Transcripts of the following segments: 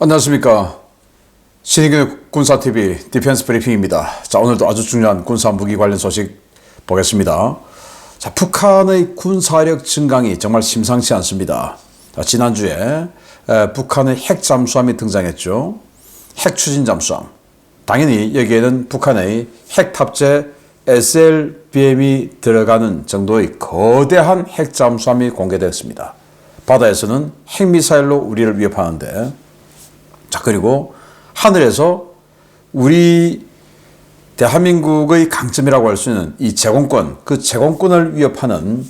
안녕하십니까. 신의균 군사TV 디펜스 브리핑입니다. 자, 오늘도 아주 중요한 군사 무기 관련 소식 보겠습니다. 자, 북한의 군사력 증강이 정말 심상치 않습니다. 자, 지난주에 북한의 핵 잠수함이 등장했죠. 핵 추진 잠수함. 당연히 여기에는 북한의 핵 탑재 SLBM이 들어가는 정도의 거대한 핵 잠수함이 공개되었습니다. 바다에서는 핵미사일로 우리를 위협하는데, 자, 그리고 하늘에서 우리 대한민국의 강점이라고 할 수 있는 이 제공권, 그 제공권을 위협하는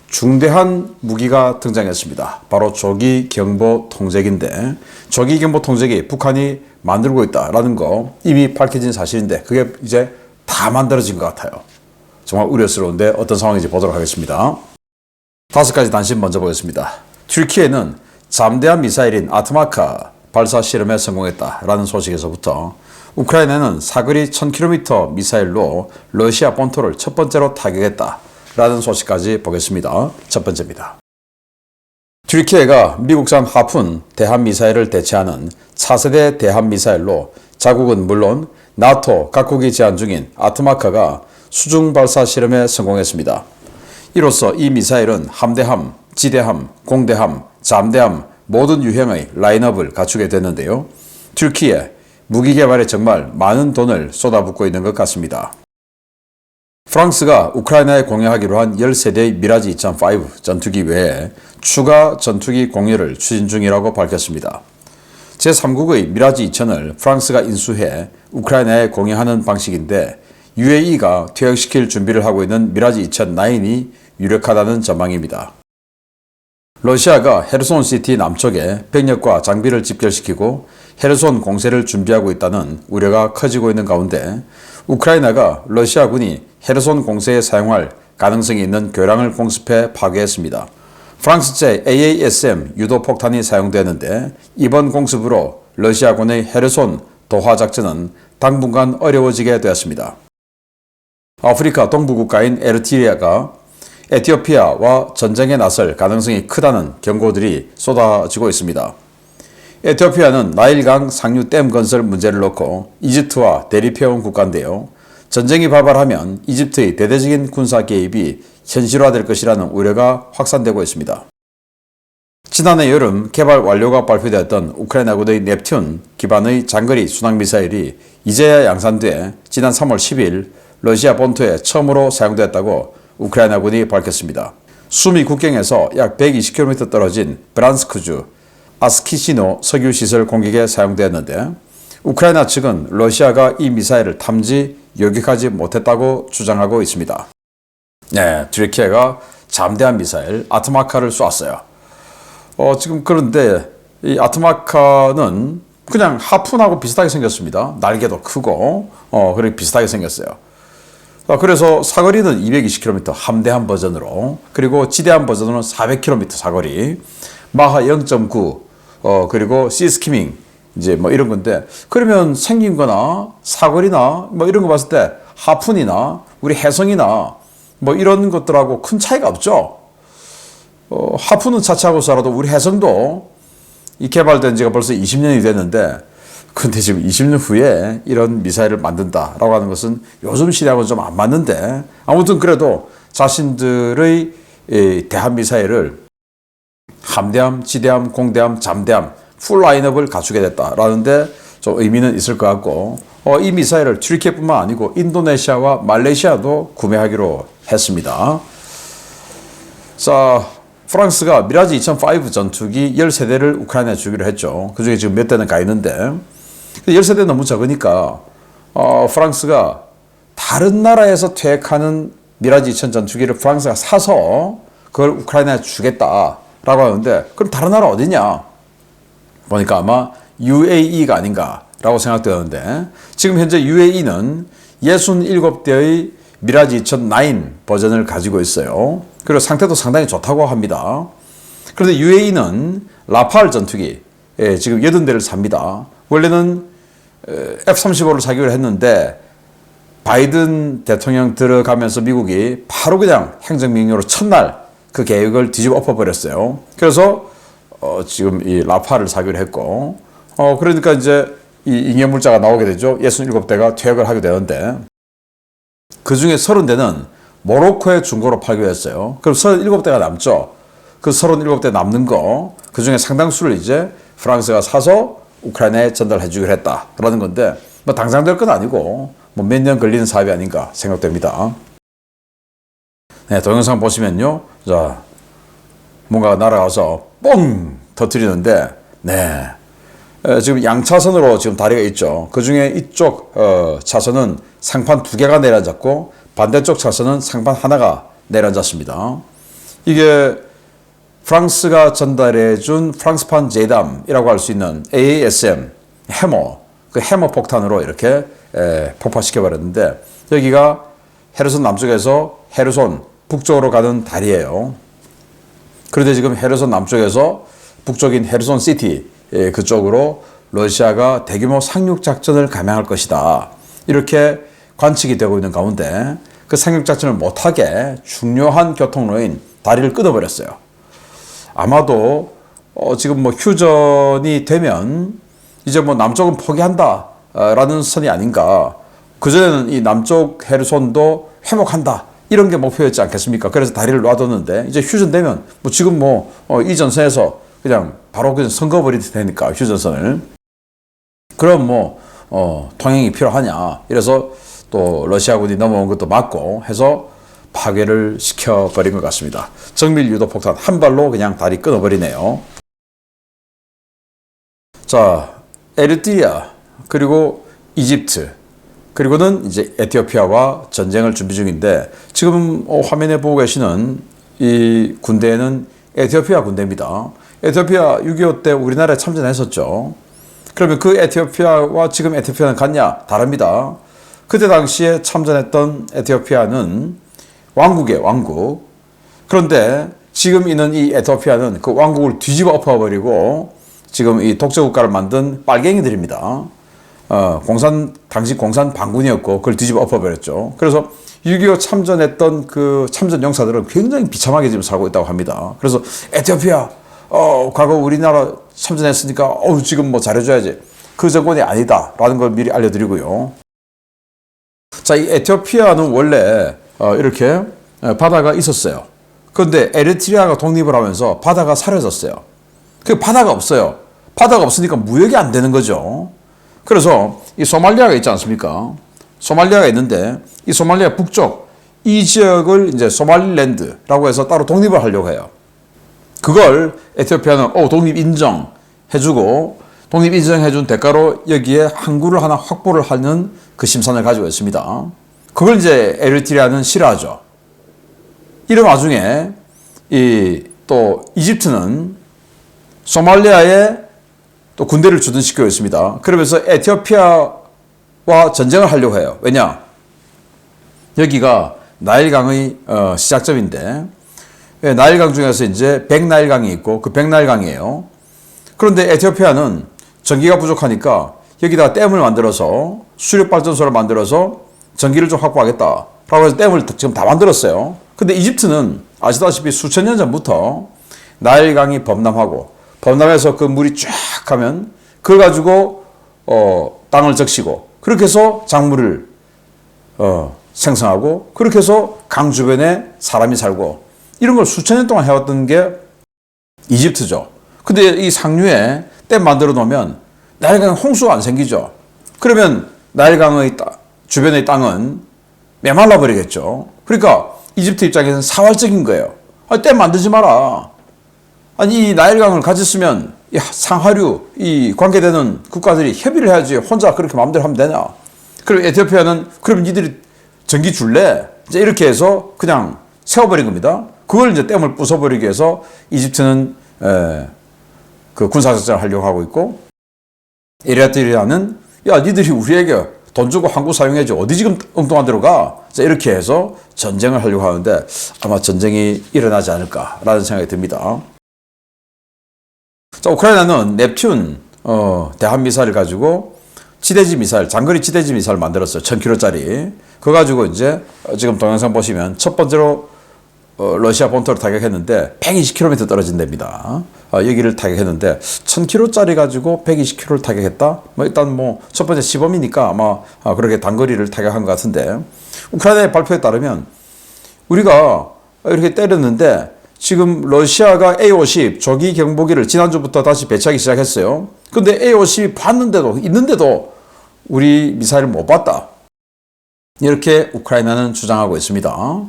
중대한 무기가 등장했습니다. 바로 조기경보 통제기인데, 조기경보 통제기 북한이 만들고 있다라는 거 이미 밝혀진 사실인데, 그게 이제 다 만들어진 것 같아요. 정말 우려스러운데 어떤 상황인지 보도록 하겠습니다. 5가지 단신 먼저 보겠습니다. 튀르키예는 잠대한 미사일인 아트마카 발사 실험에 성공했다라는 소식에서부터, 우크라이나는 사거리 1000km 미사일로 러시아 본토를 첫 번째로 타격했다라는 소식까지 보겠습니다. 첫 번째입니다. 튀르키예가 미국산 하푼 대한미사일을 대체하는 차세대 대한미사일로 자국은 물론 나토 각국이 제안 중인 아트마카가 수중 발사 실험에 성공했습니다. 이로써 이 미사일은 함대함, 지대함, 공대함, 잠대함 모든 유형의 라인업을 갖추게 됐는데요. 튀르키예 무기 개발에 정말 많은 돈을 쏟아붓고 있는 것 같습니다. 프랑스가 우크라이나에 공여하기로 한 10세대의 미라지 2005 전투기 외에 추가 전투기 공여를 추진 중이라고 밝혔습니다. 제3국의 미라지 2000을 프랑스가 인수해 우크라이나에 공여하는 방식인데, UAE가 퇴역시킬 준비를 하고 있는 미라지 2009이 유력하다는 전망입니다. 러시아가 헤르손시티 남쪽에 병력과 장비를 집결시키고 헤르손 공세를 준비하고 있다는 우려가 커지고 있는 가운데, 우크라이나가 러시아군이 헤르손 공세에 사용할 가능성이 있는 교량을 공습해 파괴했습니다. 프랑스제 AASM 유도폭탄이 사용되는데, 이번 공습으로 러시아군의 헤르손 도하 작전은 당분간 어려워지게 되었습니다. 아프리카 동부 국가인 에리트리아가 에티오피아와 전쟁에 나설 가능성이 크다는 경고들이 쏟아지고 있습니다. 에티오피아는 나일강 상류 댐 건설 문제를 놓고 이집트와 대립해온 국가인데요. 전쟁이 발발하면 이집트의 대대적인 군사 개입이 현실화될 것이라는 우려가 확산되고 있습니다. 지난해 여름 개발 완료가 발표되었던 우크라이나군의 넵튠 기반의 장거리 순항미사일이 이제야 양산돼 지난 3월 10일 러시아 본토에 처음으로 사용됐다고 우크라이나군이 밝혔습니다. 수미 국경에서 약 120km 떨어진 브란스크주 아스키시노 석유시설 공격에 사용되었는데, 우크라이나 측은 러시아가 이 미사일을 탐지, 요격하지 못했다고 주장하고 있습니다. 네, 튀르키예가 잠대한 미사일 아트마카를 쏘았어요. 지금 그런데 이 아트마카는 그냥 하푼하고 비슷하게 생겼습니다. 날개도 크고 그렇게 비슷하게 생겼어요. 그래서 사거리는 220km 함대함 버전으로, 그리고 지대함 버전으로는 400km 사거리, 마하 0.9, 그리고 시스키밍, 이제 뭐 이런 건데, 그러면 생긴 거나 사거리나 뭐 이런 거 봤을 때 하푼이나 우리 해성이나 뭐 이런 것들하고 큰 차이가 없죠. 하푼은 차치하고서라도 우리 해성도 이 개발된 지가 벌써 20년이 됐는데, 근데 지금 20년 후에 이런 미사일을 만든다라고 하는 것은 요즘 시대하고는 좀 안 맞는데, 아무튼 그래도 자신들의 대한미사일을 함대함, 지대함, 공대함, 잠대함 풀 라인업을 갖추게 됐다라는데 좀 의미는 있을 것 같고, 이 미사일을 튀르키예뿐만 아니고 인도네시아와 말레이시아도 구매하기로 했습니다. 자, 프랑스가 미라지 2005 전투기 10세대를 우크라이나에 주기로 했죠. 그 중에 지금 몇 대는 가 있는데, 10세대 너무 적으니까 프랑스가 다른 나라에서 퇴역하는 미라지 2000 전투기를 프랑스가 사서 그걸 우크라이나에 주겠다라고 하는데, 그럼 다른 나라 어디냐? 보니까 아마 UAE가 아닌가라고 생각되는데, 지금 현재 UAE는 67대의 미라지 2009 버전을 가지고 있어요. 그리고 상태도 상당히 좋다고 합니다. 그런데 UAE는 라팔 전투기 지금 80대를 삽니다. 원래는 F-35를 사기로 했는데, 바이든 대통령 들어가면서 미국이 바로 그냥 행정명령으로 첫날 그 계획을 뒤집어 엎어버렸어요. 그래서 지금 이 라파를 사기로 했고, 그러니까 이제 이 잉여물자가 나오게 되죠. 67대가 퇴역을 하게 되는데 그 중에 30대는 모로코에 중고로 팔기로 했어요. 그럼 37대가 남죠. 그 37대 남는 거, 그 중에 상당수를 이제 프랑스가 사서 우크라이나에 전달해 주기로 했다라는 건데, 뭐 당장 될 건 아니고, 뭐 몇 년 걸리는 사업이 아닌가 생각됩니다. 네, 동영상 보시면요. 자, 뭔가 날아가서 뻥! 터뜨리는데, 네. 지금 양차선으로 지금 다리가 있죠. 그 중에 이쪽, 차선은 상판 2개가 내려앉았고, 반대쪽 차선은 상판 하나가 내려앉았습니다. 이게 프랑스가 전달해준 프랑스판 제담이라고 할 수 있는 AASM 해머, 그 해머 폭탄으로 이렇게 폭파시켜버렸는데, 여기가 헤르손 남쪽에서 헤르손 북쪽으로 가는 다리예요. 그런데 지금 헤르손 남쪽에서 북쪽인 헤르손 시티 그쪽으로 러시아가 대규모 상륙작전을 감행할 것이다. 이렇게 관측이 되고 있는 가운데 그 상륙작전을 못하게 중요한 교통로인 다리를 끊어버렸어요. 아마도 지금 뭐 휴전이 되면 이제 뭐 남쪽은 포기한다 라는 선이 아닌가. 그전에는 이 남쪽 헤르손도 회복한다 이런 게 목표였지 않겠습니까? 그래서 다리를 놔뒀는데 이제 휴전되면 뭐 지금 뭐 이 전선에서 그냥 바로 그냥 선거버리도 되니까 휴전선을. 그럼 뭐 통행이 필요하냐. 이래서 또 러시아군이 넘어온 것도 맞고 해서 파괴를 시켜버린 것 같습니다. 정밀 유도 폭탄 한 발로 그냥 다리 끊어버리네요. 자, 에리트리아 그리고 이집트 그리고는 이제 에티오피아와 전쟁을 준비 중인데 지금 화면에 보고 계시는 이 군대는 에티오피아 군대입니다. 에티오피아 6.25 때 우리나라에 참전했었죠. 그러면 그 에티오피아와 지금 에티오피아는 같냐? 다릅니다. 그때 당시에 참전했던 에티오피아는 왕국이에요, 왕국. 그런데 지금 있는 이 에티오피아는 그 왕국을 뒤집어 엎어버리고 지금 이 독재국가를 만든 빨갱이들입니다. 당시 공산 반군이었고 그걸 뒤집어 엎어버렸죠. 그래서 6.25 참전했던 그 참전 용사들은 굉장히 비참하게 지금 살고 있다고 합니다. 그래서 에티오피아, 과거 우리나라 참전했으니까, 지금 뭐 잘해줘야지. 그 정권이 아니다라는 걸 미리 알려드리고요. 자, 이 에티오피아는 원래 이렇게 바다가 있었어요. 그런데 에리트리아가 독립을 하면서 바다가 사라졌어요. 그 바다가 없어요. 바다가 없으니까 무역이 안 되는 거죠. 그래서 이 소말리아가 있지 않습니까? 소말리아가 있는데 이 소말리아 북쪽 이 지역을 이제 소말리랜드라고 해서 따로 독립을 하려고 해요. 그걸 에티오피아는 독립 인정해주고 독립 인정해준 대가로 여기에 항구를 하나 확보를 하는 그 심산을 가지고 있습니다. 그걸 이제 에리트리아는 싫어하죠. 이런 와중에 또 이집트는 소말리아에 또 군대를 주둔시키고 있습니다. 그러면서 에티오피아와 전쟁을 하려고 해요. 왜냐? 여기가 나일강의 시작점인데 나일강 중에서 이제 백나일강이 있고 그 백나일강이에요. 그런데 에티오피아는 전기가 부족하니까 여기다가 댐을 만들어서 수력발전소를 만들어서 전기를 좀 확보하겠다라고 해서 댐을 지금 다 만들었어요. 근데 이집트는 아시다시피 수천 년 전부터 나일강이 범람해서 그 물이 쫙 하면 그걸 가지고 땅을 적시고 그렇게 해서 작물을 생성하고 그렇게 해서 강 주변에 사람이 살고 이런 걸 수천 년 동안 해왔던 게 이집트죠. 근데 이 상류에 댐 만들어 놓으면 나일강에 홍수가 안 생기죠. 그러면 나일강의 주변의 땅은 메말라 버리겠죠. 그러니까 이집트 입장에서는 사활적인 거예요. 댐 만들지 마라. 아니 이 나일강을 가졌으면 상하류 이 관계되는 국가들이 협의를 해야지 혼자 그렇게 마음대로 하면 되냐. 그럼 에티오피아는 그럼 니들이 전기 줄래? 이제 이렇게 해서 그냥 세워버린 겁니다. 그걸 이제 댐을 부숴버리기 위해서 이집트는 그 군사작전을 하려고 하고 있고 에리트리아는 니들이 우리에게 돈 주고 항구 사용해줘. 어디 지금 엉뚱한 데로 가? 이렇게 해서 전쟁을 하려고 하는데 아마 전쟁이 일어나지 않을까라는 생각이 듭니다. 자, 우크라이나는 넵튠 대한 미사일을 가지고 지대지 미사일, 장거리 지대지 미사일을 만들었어요. 1000km짜리. 그거 가지고 이제 지금 동영상 보시면 첫 번째로 러시아 본토를 타격했는데 120km 떨어진 데입니다. 여기를 타격했는데 1000km짜리 가지고 120km를 타격했다. 뭐 일단 뭐 첫 번째 시범이니까 아마 그렇게 단거리를 타격한 것 같은데 우크라이나의 발표에 따르면 우리가 이렇게 때렸는데 지금 러시아가 A-50 조기 경보기를 지난주부터 다시 배치하기 시작했어요. 근데 A-50이 있는데도 우리 미사일을 못 봤다. 이렇게 우크라이나는 주장하고 있습니다.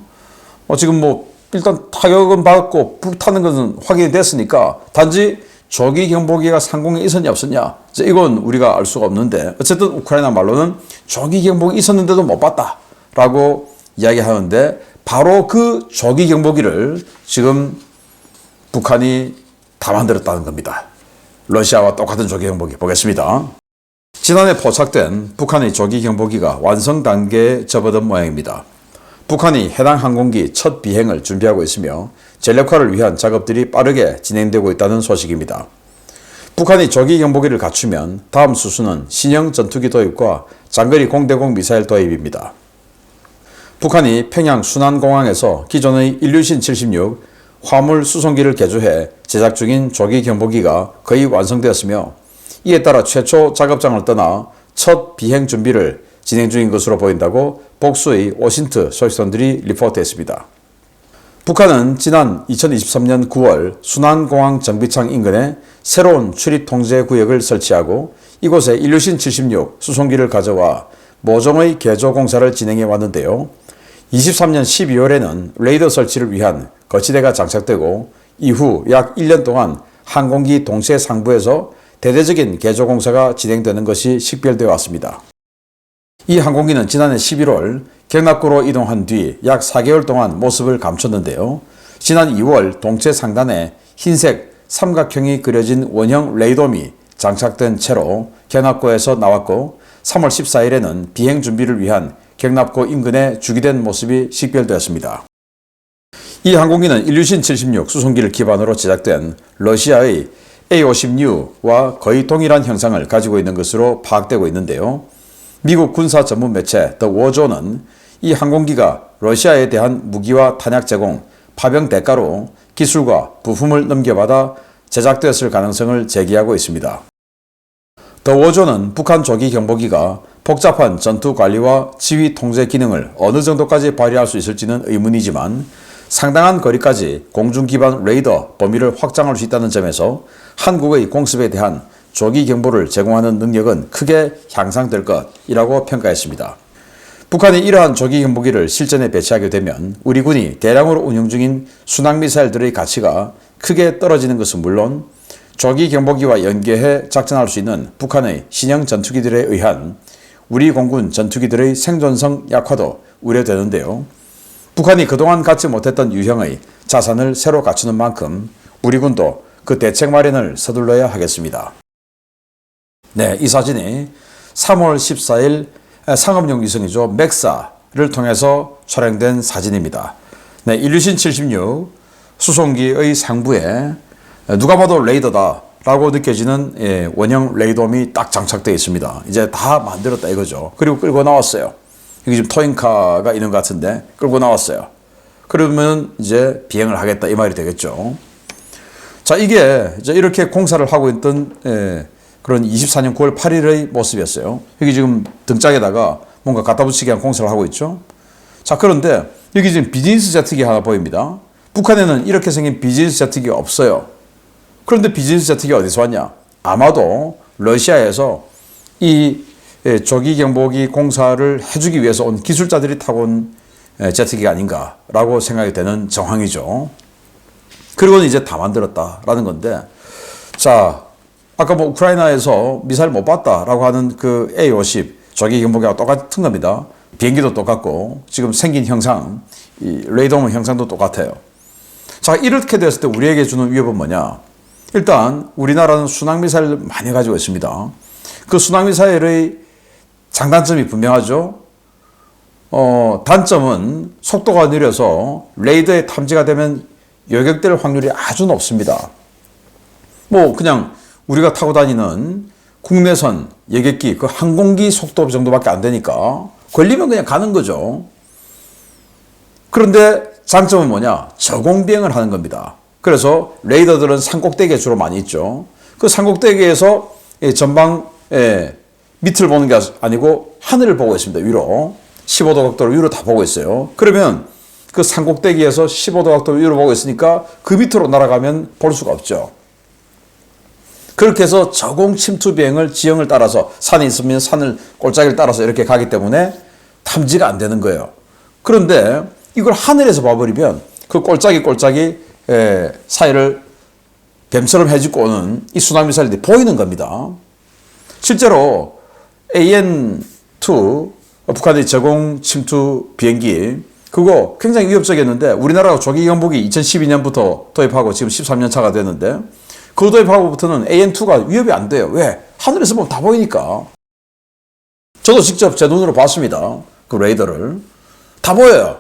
지금 뭐 일단 타격은 받고 불타는 것은 확인이 됐으니까 단지 조기 경보기가 상공에 있었냐 없었냐 이건 우리가 알 수가 없는데 어쨌든 우크라이나 말로는 조기 경보기 있었는데도 못 봤다라고 이야기하는데 바로 그 조기 경보기를 지금 북한이 다 만들었다는 겁니다. 러시아와 똑같은 조기 경보기 보겠습니다. 지난해 포착된 북한의 조기 경보기가 완성 단계에 접어든 모양입니다. 북한이 해당 항공기 첫 비행을 준비하고 있으며 전력화를 위한 작업들이 빠르게 진행되고 있다는 소식입니다. 북한이 조기 경보기를 갖추면 다음 수순은 신형 전투기 도입과 장거리 공대공 미사일 도입입니다. 북한이 평양 순안공항에서 기존의 일류신 76 화물 수송기를 개조해 제작 중인 조기 경보기가 거의 완성되었으며 이에 따라 최초 작업장을 떠나 첫 비행 준비를 진행 중인 것으로 보인다고 복수의 오신트 소식통들이 리포트했습니다. 북한은 지난 2023년 9월 순안공항 정비창 인근에 새로운 출입 통제 구역을 설치하고 이곳에 일류신 76 수송기를 가져와 모종의 개조 공사를 진행해 왔는데요. 23년 12월에는 레이더 설치를 위한 거치대가 장착되고 이후 약 1년 동안 항공기 동체 상부에서 대대적인 개조 공사가 진행되는 것이 식별되어 왔습니다. 이 항공기는 지난해 11월 경납고로 이동한 뒤 약 4개월 동안 모습을 감췄는데요. 지난 2월 동체 상단에 흰색 삼각형이 그려진 원형 레이돔이 장착된 채로 경납고에서 나왔고 3월 14일에는 비행 준비를 위한 경납고 인근에 주기된 모습이 식별되었습니다. 이 항공기는 일류신 76 수송기를 기반으로 제작된 러시아의 A-50U와 거의 동일한 형상을 가지고 있는 것으로 파악되고 있는데요. 미국 군사 전문 매체 더 워조는 이 항공기가 러시아에 대한 무기와 탄약 제공, 파병 대가로 기술과 부품을 넘겨받아 제작되었을 가능성을 제기하고 있습니다. 더 워조는 북한 조기 경보기가 복잡한 전투 관리와 지휘 통제 기능을 어느 정도까지 발휘할 수 있을지는 의문이지만 상당한 거리까지 공중 기반 레이더 범위를 확장할 수 있다는 점에서 한국의 공습에 대한 조기 경보를 제공하는 능력은 크게 향상될 것이라고 평가했습니다. 북한이 이러한 조기 경보기를 실전에 배치하게 되면 우리 군이 대량으로 운용 중인 순항미사일들의 가치가 크게 떨어지는 것은 물론 조기 경보기와 연계해 작전할 수 있는 북한의 신형 전투기들에 의한 우리 공군 전투기들의 생존성 약화도 우려되는데요. 북한이 그동안 갖지 못했던 유형의 자산을 새로 갖추는 만큼 우리 군도 그 대책 마련을 서둘러야 하겠습니다. 네, 이 사진이 3월 14일 상업용 위성이죠. 맥사를 통해서 촬영된 사진입니다. 네, 일류신 76 수송기의 상부에 누가 봐도 레이더다 라고 느껴지는 원형 레이돔이 딱 장착되어 있습니다. 이제 다 만들었다 이거죠. 그리고 끌고 나왔어요. 여기 지금 토잉카가 있는 것 같은데 끌고 나왔어요. 그러면 이제 비행을 하겠다 이 말이 되겠죠. 자, 이게 이제 이렇게 공사를 하고 있던 그런 24년 9월 8일의 모습이었어요. 여기 지금 등짝에다가 뭔가 갖다 붙이기 위한 공사를 하고 있죠. 자, 그런데 여기 지금 비즈니스 제트기 하나 보입니다. 북한에는 이렇게 생긴 비즈니스 제트기가 없어요. 그런데 비즈니스 제트기가 어디서 왔냐? 아마도 러시아에서 이 조기 경보기 공사를 해주기 위해서 온 기술자들이 타고 온 제트기가 아닌가라고 생각이 되는 정황이죠. 그리고는 이제 다 만들었다라는 건데, 자, 아까 뭐 우크라이나에서 미사일 못 봤다라고 하는 그 A-50 조기 경보기와 똑같은 겁니다. 비행기도 똑같고 지금 생긴 형상, 이 레이더 형상도 똑같아요. 자, 이렇게 됐을 때 우리에게 주는 위협은 뭐냐? 일단 우리나라는 순항미사일을 많이 가지고 있습니다. 그 순항미사일의 장단점이 분명하죠. 단점은 속도가 느려서 레이더에 탐지가 되면 요격될 확률이 아주 높습니다. 뭐 그냥 우리가 타고 다니는 국내선 여객기 그 항공기 속도 정도밖에 안 되니까 걸리면 그냥 가는 거죠. 그런데 장점은 뭐냐? 저공비행을 하는 겁니다. 그래서 레이더들은 산꼭대기에 주로 많이 있죠. 그 산꼭대기에서 전방 밑을 보는 게 아니고 하늘을 보고 있습니다. 위로 15도 각도로 위로 다 보고 있어요. 그러면 그 산꼭대기에서 15도 각도로 위로 보고 있으니까 그 밑으로 날아가면 볼 수가 없죠. 그렇게 해서 저공 침투 비행을 지형을 따라서 산이 있으면 산을 골짜기를 따라서 이렇게 가기 때문에 탐지가 안 되는 거예요. 그런데 이걸 하늘에서 봐버리면 그 골짜기 사이를 뱀처럼 헤집고 오는 이 순항 미사일들이 보이는 겁니다. 실제로 AN-2 북한의 저공 침투 비행기 그거 굉장히 위협적이었는데 우리나라가 조기 경보기 2012년부터 도입하고 지금 13년 차가 됐는데 그 도입하고부터는 AN-2가 위협이 안 돼요. 왜? 하늘에서 보면 다 보이니까. 저도 직접 제 눈으로 봤습니다. 그 레이더를. 다 보여요.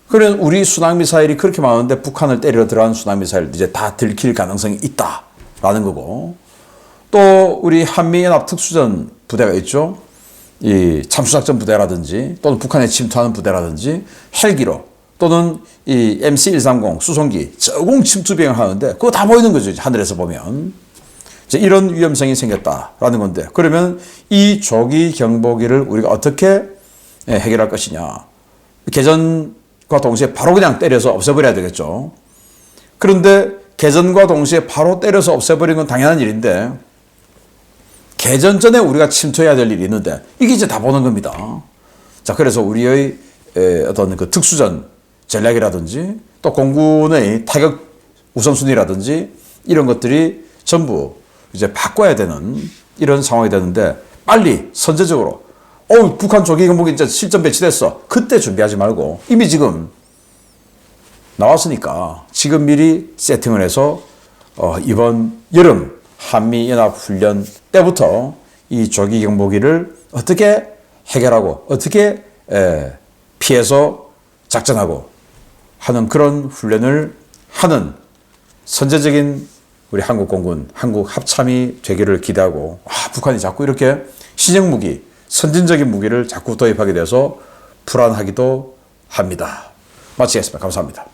그러면 우리 순항미사일이 그렇게 많은데 북한을 때리러 들어간 순항미사일 이제 다 들킬 가능성이 있다라는 거고 또 우리 한미연합 특수전 부대가 있죠. 이 참수작전 부대라든지 또는 북한에 침투하는 부대라든지 헬기로 또는 이 MC-130 수송기 저공 침투 비행을 하는데 그거 다 보이는 거죠. 하늘에서 보면. 이제 이런 위험성이 생겼다라는 건데 그러면 이 조기 경보기를 우리가 어떻게 해결할 것이냐. 개전과 동시에 바로 그냥 때려서 없애버려야 되겠죠. 그런데 개전과 동시에 바로 때려서 없애버리는 건 당연한 일인데 개전 전에 우리가 침투해야 될 일이 있는데 이게 이제 다 보는 겁니다. 자, 그래서 우리의 어떤 그 특수전 전략이라든지 또 공군의 타격 우선순위라든지 이런 것들이 전부 이제 바꿔야 되는 이런 상황이 되는데 빨리 선제적으로 북한 조기 경보기 이제 실전 배치됐어. 그때 준비하지 말고 이미 지금 나왔으니까 지금 미리 세팅을 해서 이번 여름 한미연합훈련 때부터 이 조기 경보기를 어떻게 해결하고 어떻게 피해서 작전하고 하는 그런 훈련을 하는 선제적인 우리 한국 공군, 한국 합참이 되기를 기대하고 북한이 자꾸 이렇게 신형 무기, 선진적인 무기를 자꾸 도입하게 돼서 불안하기도 합니다. 마치겠습니다. 감사합니다.